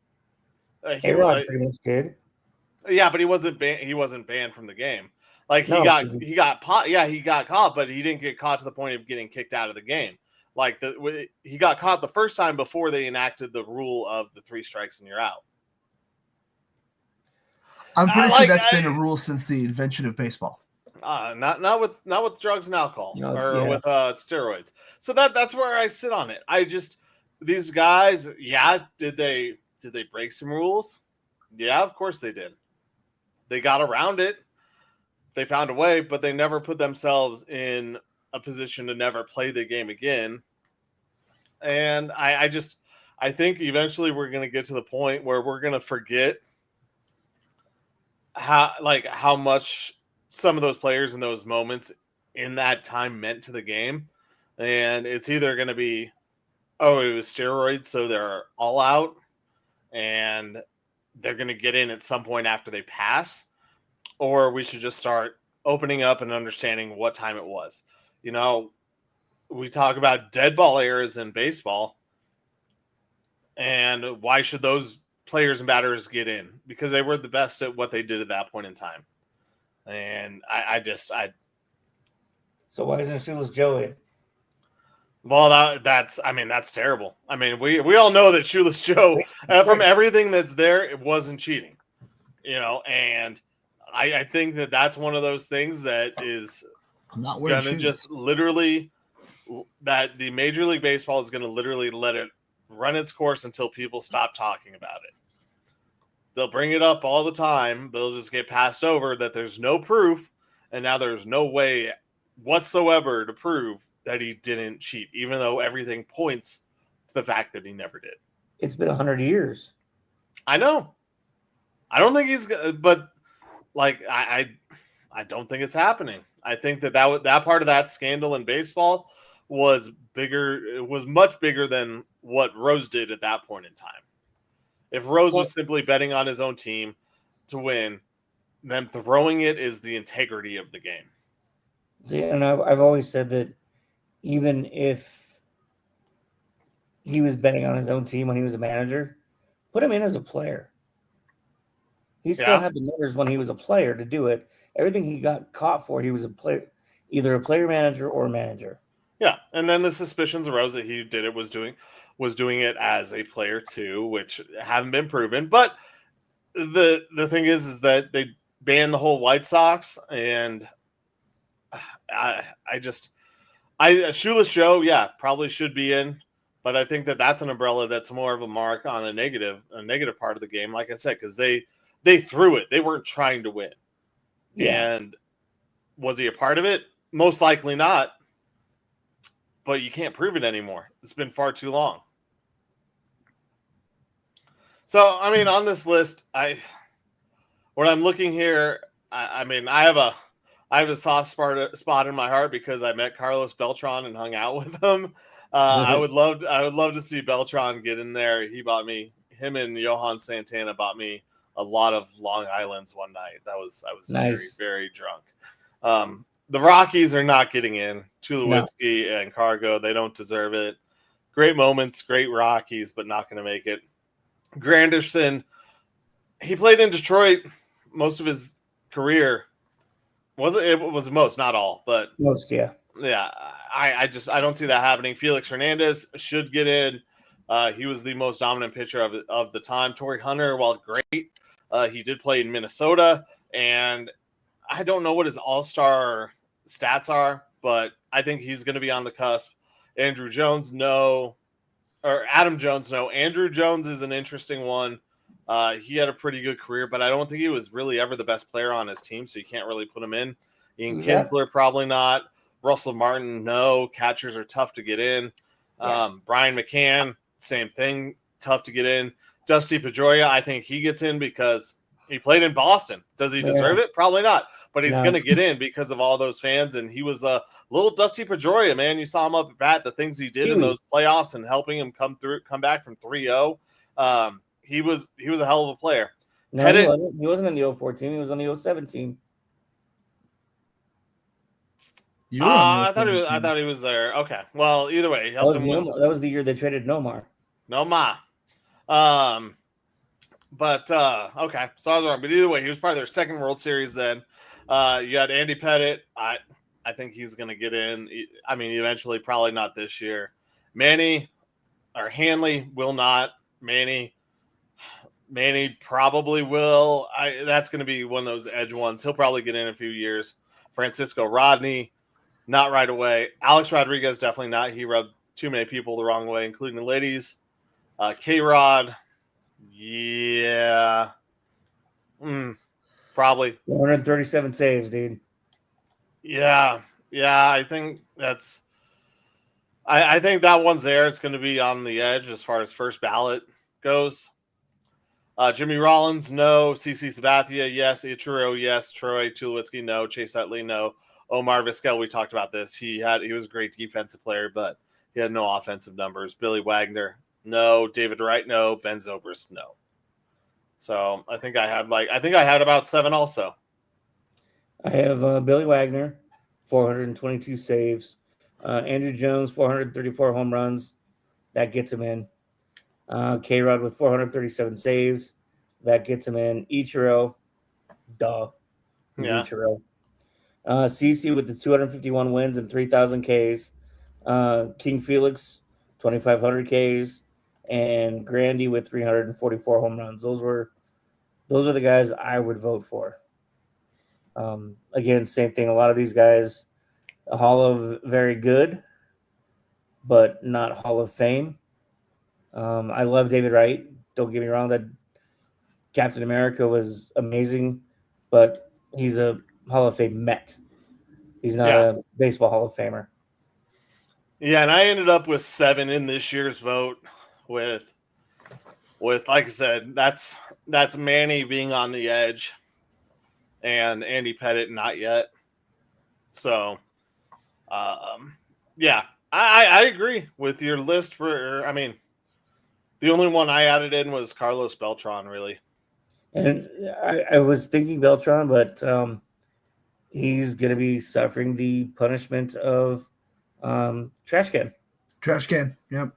A-Rod pretty much did. Yeah, but he wasn't banned from the game. Like, he got caught. Yeah, he got caught, but he didn't get caught to the point of getting kicked out of the game. Like, he got caught the first time before they enacted the rule of the 3 strikes and you're out. I'm pretty sure that's been a rule since the invention of baseball. Not with drugs and alcohol with steroids. So that's where I sit on it. These guys, did they break some rules? Yeah, of course they did. They got around it. They found a way, but they never put themselves in a position to never play the game again. And I think eventually we're going to get to the point where we're going to forget how much some of those players in those moments in that time meant to the game. And it's either going to be, it was steroids, so they're all out and they're going to get in at some point after they pass, or we should just start opening up and understanding what time it was. You know, we talk about dead ball errors in baseball, and why should those players and batters get in? Because they were the best at what they did at that point in time. And So why isn't Shoeless Joe in? Well, that's terrible. I mean, we all know that Shoeless Joe, from everything that's there, it wasn't cheating, you know. And I think that's one of those things that is going to just literally, that the Major League Baseball is going to literally let it run its course until people stop talking about it. They'll bring it up all the time, but it'll just get passed over that there's no proof, and now there's no way whatsoever to prove that he didn't cheat, even though everything points to the fact that he never did. It's been 100 years. I know. I don't think he's, but like I don't think it's happening. I think that part of that scandal in baseball was bigger. It was much bigger than what Rose did at that point in time. If Rose was simply betting on his own team to win, then throwing it is the integrity of the game. See, and I've always said that even if he was betting on his own team when he was a manager, put him in as a player. He still had the numbers when he was a player to do it. Everything he got caught for, he was a player, either a player manager or a manager. Yeah, and then the suspicions arose that he did it was doing it as a player too, which haven't been proven. But the thing is that they banned the whole White Sox, and Shoeless Joe, probably should be in, but I think that's an umbrella that's more of a mark on a negative part of the game. Like I said, because they threw it, they weren't trying to win. Yeah. And was he a part of it? Most likely not. But you can't prove it anymore. It's been far too long. So, I mean, on this list, when I'm looking here, I have a soft spot in my heart because I met Carlos Beltran and hung out with him. I would love to see Beltran get in there. Him and Johan Santana bought me a lot of Long Islands one night. I was nice. Very, very drunk. The Rockies are not getting in. Tulowitzki and Cargo, they don't deserve it. Great moments, great Rockies, but not going to make it. Granderson, he played in Detroit most of his career. It was most, not all, but most, yeah. Yeah, I don't see that happening. Felix Hernandez should get in. He was the most dominant pitcher of the time. Torrey Hunter, while great, he did play in Minnesota, and I don't know what his all-star stats are, but I think he's going to be on the cusp. Andrew Jones, no. Or Adam Jones, no. Andrew Jones is an interesting one. He had a pretty good career, but I don't think he was really ever the best player on his team, so you can't really put him in. Ian Kinsler, probably not. Russell Martin, no. Catchers are tough to get in. Brian McCann, same thing, tough to get in. Dusty Pedroia, I think he gets in because he played in Boston. Does he deserve it? Probably not. But he's going to get in because of all those fans. And he was a little Dusty Pedroia, man. You saw him up at bat, the things he did in those playoffs and helping him come back from 3-0. He was a hell of a player. No, he wasn't in the 04 team. He was on the 07 team. I thought he was there. Okay. Well, either way, he helped him win. That was the year they traded Nomar. But okay, so I was wrong. But either way, he was part of their second World Series then. You got Andy Pettitte. I think he's going to get in. I mean, eventually, probably not this year. Manny or Hanley will not. Manny probably will. That's going to be one of those edge ones. He'll probably get in a few years. Francisco Rodney, not right away. Alex Rodriguez, definitely not. He rubbed too many people the wrong way, including the ladies. K-Rod, yeah. Probably 137 saves, dude. Yeah. I think that's. I think that one's there. It's going to be on the edge as far as first ballot goes. Jimmy Rollins, no. CC Sabathia, yes. Ichiro, yes. Troy Tulowitzki, no. Chase Utley, no. Omar Vizquel, we talked about this. He was a great defensive player, but he had no offensive numbers. Billy Wagner, no. David Wright, no. Ben Zobrist, no. So I think I had about 7 also. I have Billy Wagner, 422 saves. Andrew Jones, 434 home runs. That gets him in. K-Rod with 437 saves. That gets him in. Ichiro, duh. Ichiro. CC with the 251 wins and 3,000 Ks. King Felix, 2,500 Ks. And Grandy with 344 home runs. Those were the guys I would vote for. Again, same thing. A lot of these guys, Hall of very good, but not Hall of Fame. I love David Wright. Don't get me wrong, that Captain America was amazing, but he's a Hall of Fame Met. He's not a baseball Hall of Famer. Yeah, and I ended up with 7 in this year's vote with like I said, that's Manny being on the edge and Andy Pettitte not yet. So, yeah, I agree with your list for, I mean, the only one I added in was Carlos Beltran, really. And I was thinking Beltran, but he's going to be suffering the punishment of trash can. Trash can, yep.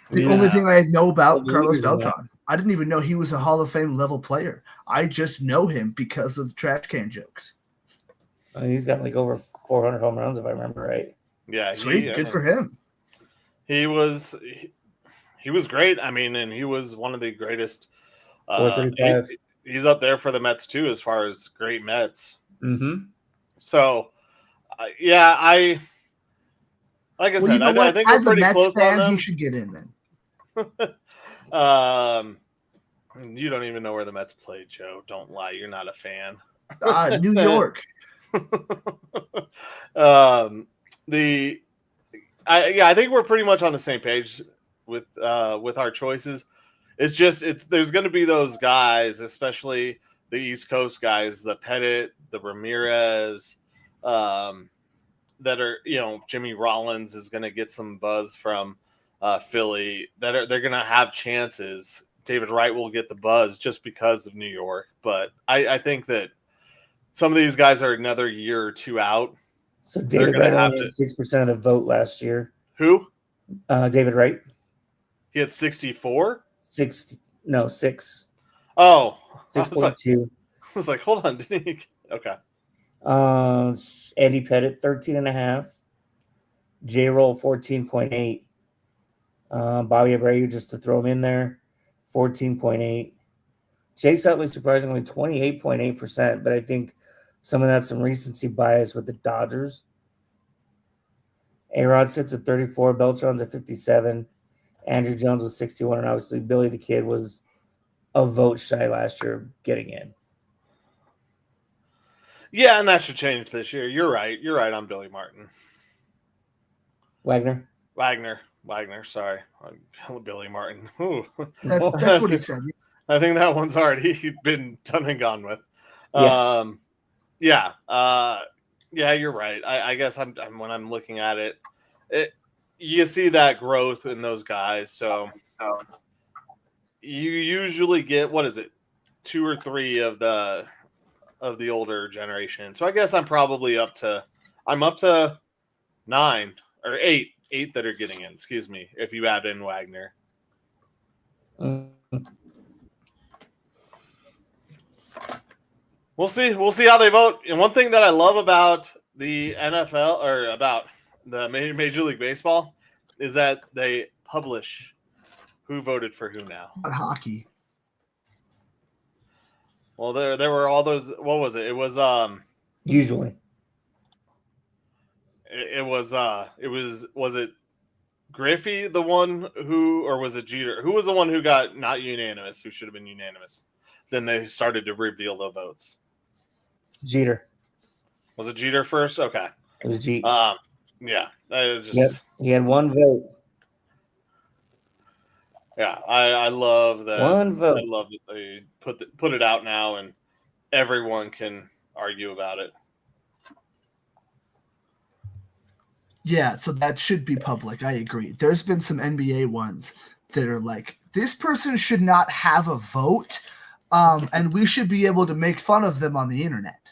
The only thing I know about Carlos Beltran. I didn't even know he was a Hall of Fame level player. I just know him because of the trash can jokes. He's got like over 400 home runs, if I remember right. Yeah, sweet, good for him. He was great. I mean, and he was one of the greatest. 435. He's up there for the Mets too, as far as great Mets. Mm-hmm. So, like I said, I think as we're pretty a Mets close fan, on them. He should get in then. You don't even know where the Mets play, Joe. Don't lie. You're not a fan. New York. I think we're pretty much on the same page with our choices. It's just there's going to be those guys, especially the East Coast guys, the Pettitte, the Ramirez, that are, Jimmy Rollins is going to get some buzz from Philly. They're going to have chances. David Wright will get the buzz just because of New York, but I think that some of these guys are another year or two out. So David Wright only had 6% of the vote last year. Who? David Wright. He had 64? 6. Oh. 6.2. I was like, hold on. Didn't he? Okay. Andy Pettitte, 13.5. J-Roll, 14.8. Bobby Abreu, just to throw him in there, 14.8. Chase Utley surprisingly 28.8%, but I think some of that's some recency bias with the Dodgers. A-Rod sits at 34, Beltran's at 57, Andrew Jones was 61, and obviously Billy the Kid was a vote shy last year getting in. Yeah, and that should change this year. You're right. You're right on Billy Martin. Wagner. Sorry. Billy Martin. Ooh. That's what he said. I think that one's already been done and gone with. Yeah. Yeah, you're right. I guess I'm when I'm looking at it, you see that growth in those guys. So you usually get, what is it, 2 or 3 of the older generation. So I guess I'm up to 9 or 8 that are getting in. Excuse me, if you add in Wagner. We'll see how they vote. And one thing that I love about the NFL or about the Major League Baseball is that they publish who voted for who now. About hockey. Well, there were all those. What was it? It was usually. It was it Griffey the one who, or was it Jeter? Who was the one who got not unanimous? Who should have been unanimous? Then they started to reveal the votes. Jeter. Was it Jeter first? Okay. It was Jeter. Yeah. That was just. Yep. He had one vote. Yeah, I love that. One vote. I love that they put it out now and everyone can argue about it. Yeah, so that should be public. I agree. There's been some NBA ones that are like, this person should not have a vote, and we should be able to make fun of them on the internet.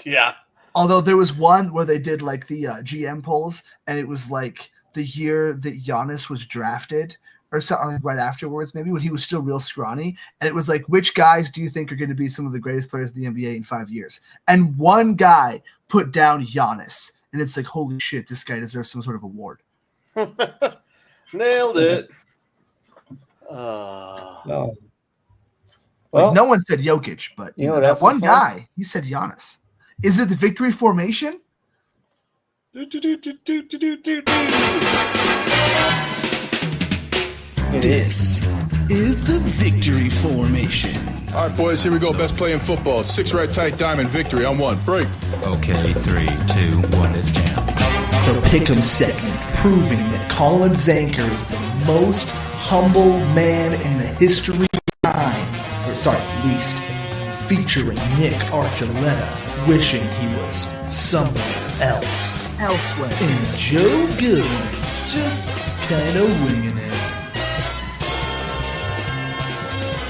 Yeah. Although there was one where they did like the GM polls, and it was like the year that Giannis was drafted or something like right afterwards, maybe when he was still real scrawny. And it was like, which guys do you think are going to be some of the greatest players in the NBA in 5 years? And one guy put down Giannis. And it's like, holy shit, this guy deserves some sort of award. Nailed it. No. Like, no one said Jokic, but you know that one guy, he said Giannis. Is it the victory formation? This is the victory formation. All right, boys, here we go. Best play in football. 6 red tight diamond victory on 1. Break. Okay, 3, 2, 1, it's jam. The Pick'em segment, proving that Colin Zanker is the most humble man in the history of time. Least. Featuring Nick Archuleta, wishing he was somewhere else. Elsewhere. And Joe Goodwin, just kind of winging it.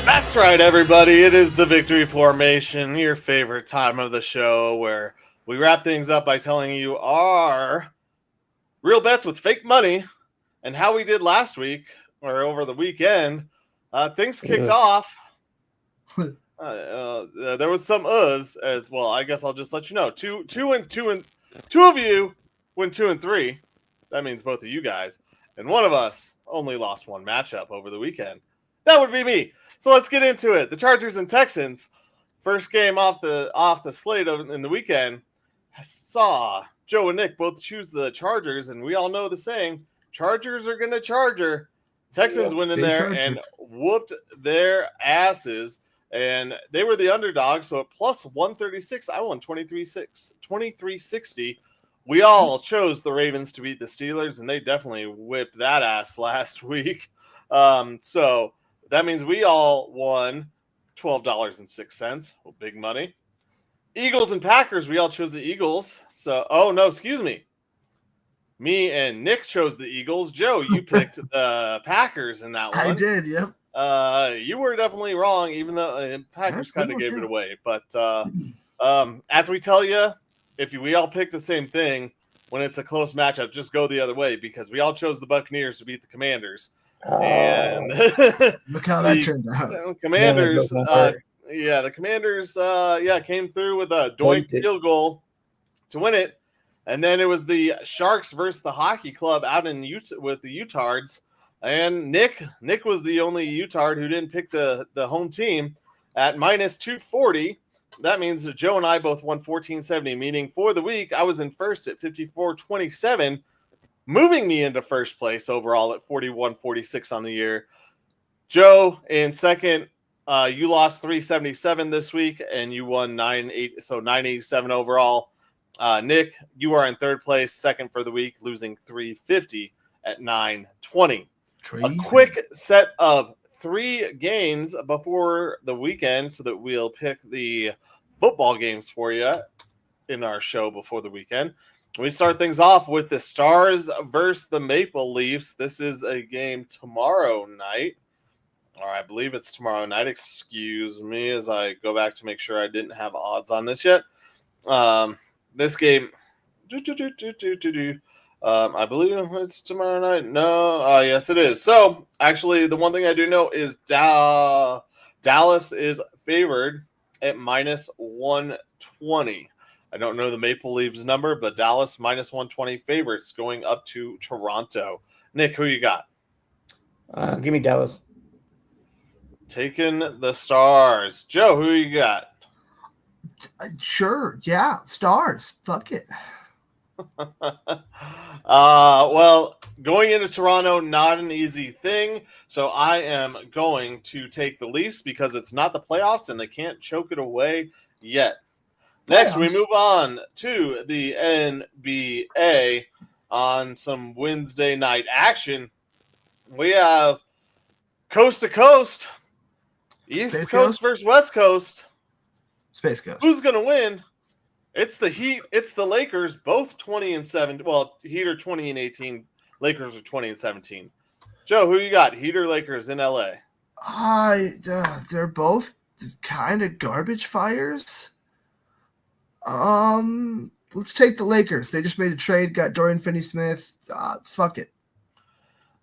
That's right, everybody. It is the victory formation, your favorite time of the show, where we wrap things up by telling you our real bets with fake money and how we did last week or over the weekend. Things kicked off. There was some as well. I guess I'll just let you know. Two of you went 2 and 3. That means both of you guys, and one of us only lost one matchup over the weekend. That would be me. So let's get into it. The Chargers and Texans, first game off the slate in the weekend. I saw Joe and Nick both choose the Chargers, and we all know the saying: Chargers are gonna charger. Texans went in there and whooped their asses, and they were the underdog. So at plus 136, I won 2360. We all chose the Ravens to beat the Steelers, and they definitely whipped that ass last week. So that means we all won $12.06. Well, big money. Eagles and Packers, we all chose the Eagles. So, excuse me. Me and Nick chose the Eagles. Joe, you picked the Packers in that one. I did, yep. You were definitely wrong, even though Packers kind of gave it away. But as we tell you, if we all pick the same thing, when it's a close matchup, just go the other way, because we all chose the Buccaneers to beat the Commanders. And look how that turned out. Commanders, the Commanders, came through with a doink field goal to win it, and then it was the Sharks versus the Hockey Club out in Utah with the Utards. And Nick was the only Utard who didn't pick the home team at minus 240. That means that Joe and I both won 1470, meaning for the week, I was in first at 5427, moving me into first place overall at 4146 on the year. Joe in second, you lost 377 this week, and you won 987 overall. Nick, you are in third place, second for the week, losing 350 at 920. A quick set of 3 games before the weekend so that we'll pick the football games for you in our show before the weekend. We start things off with the Stars versus the Maple Leafs. This is a game tomorrow night. Or I believe it's tomorrow night. Excuse me as I go back to make sure I didn't have odds on this yet. This game... I believe it's tomorrow night. No, yes, it is. So, actually, the one thing I do know is Dallas is favored at minus 120. I don't know the Maple Leafs number, but Dallas minus 120 favorites going up to Toronto. Nick, who you got? Give me Dallas. Taking the Stars. Joe, who you got? Sure, yeah, Stars. Fuck it. Well, going into Toronto, not an easy thing. So I am going to take the Leafs because it's not the playoffs and they can't choke it away yet. Next, we move on to the NBA on some Wednesday night action. We have coast to coast, East Space Coast Coast versus West Coast. Space Coast. Who's going to win? It's the Heat. It's the Lakers, both 20-7. Well, Heat are 20-18. Lakers are 20-17. Joe, who you got? Heat or Lakers in LA? They're both kind of garbage fires. Let's take the Lakers. They just made a trade, got Dorian Finney-Smith. Fuck it.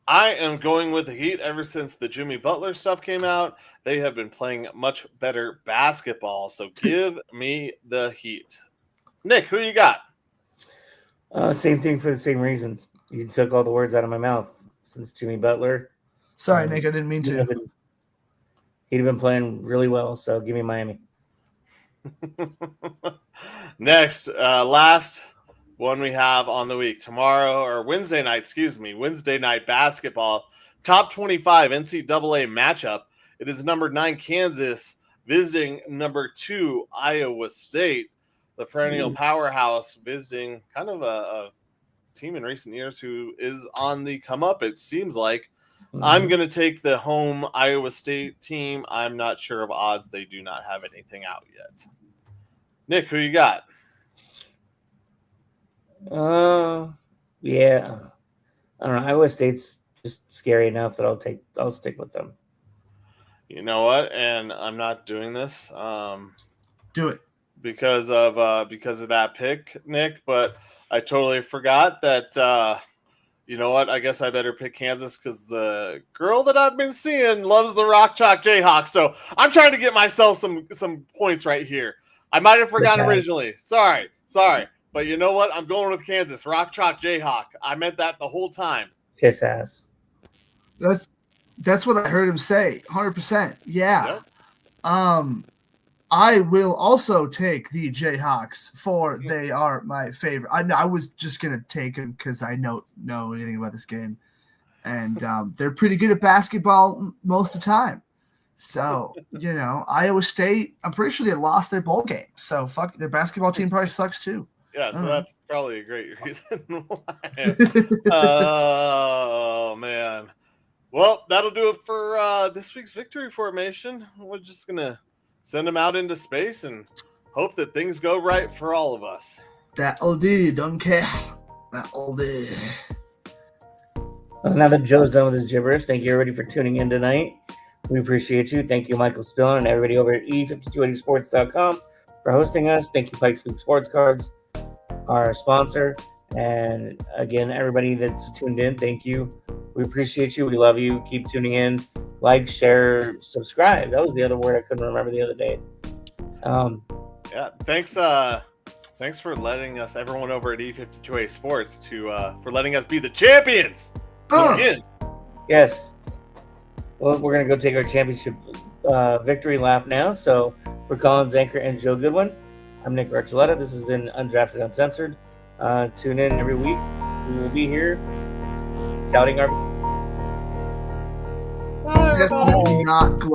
I am going with the Heat ever since the Jimmy Butler stuff came out. They have been playing much better basketball. So give me the Heat. Nick, who you got? Same thing for the same reasons. You took all the words out of my mouth since Jimmy Butler. Sorry, Nick, I didn't mean to. He'd have been playing really well, so give me Miami. Next, last one we have on the week. Tomorrow, or Wednesday night basketball. Top 25 NCAA matchup. It is number 9 Kansas visiting number 2 Iowa State. The perennial powerhouse visiting kind of a team in recent years who is on the come up, it seems like. Mm-hmm. I'm going to take the home Iowa State team. I'm not sure of odds. They do not have anything out yet. Nick, who you got? Yeah. I don't know. Iowa State's just scary enough that I'll stick with them. You know what? And I'm not doing this. Do it. Because of that pick, Nick, but I totally forgot that you know what? I guess I better pick Kansas because the girl that I've been seeing loves the Rock Chalk Jayhawks. So I'm trying to get myself some points right here. I might have forgotten originally. Sorry. But you know what? I'm going with Kansas. Rock Chalk Jayhawk. I meant that the whole time. Kiss ass. That's what I heard him say. 100%. Yeah. Yep. I will also take the Jayhawks for they are my favorite. I was just gonna take them because I know anything about this game, and they're pretty good at basketball most of the time. So Iowa State. I'm pretty sure they lost their bowl game. So fuck, their basketball team probably sucks too. Yeah, so that's probably a great reason why. Oh man. Well, that'll do it for this week's victory formation. We're just gonna send them out into space and hope that things go right for all of us. That'll do. Don't care. That'll do. Well, now that Joe's done with his gibberish, thank you everybody for tuning in tonight. We appreciate you. Thank you, Michael Spillon, and everybody over at e5280sports.com for hosting us. Thank you, Pikes Peak Sports Cards, our sponsor. And again, everybody that's tuned in, thank you. We appreciate you. We love you. Keep tuning in. Like, share, subscribe. That was the other word I couldn't remember the other day. Yeah, thanks for letting us, everyone over at E52A Sports, for letting us be the champions. Again. Yes. Well, we're going to go take our championship victory lap now. So for Collins Anchor and Joe Goodwin, I'm Nick Archuleta. This has been Undrafted Uncensored. Tune in every week. We will be here touting our... Definitely not gloating.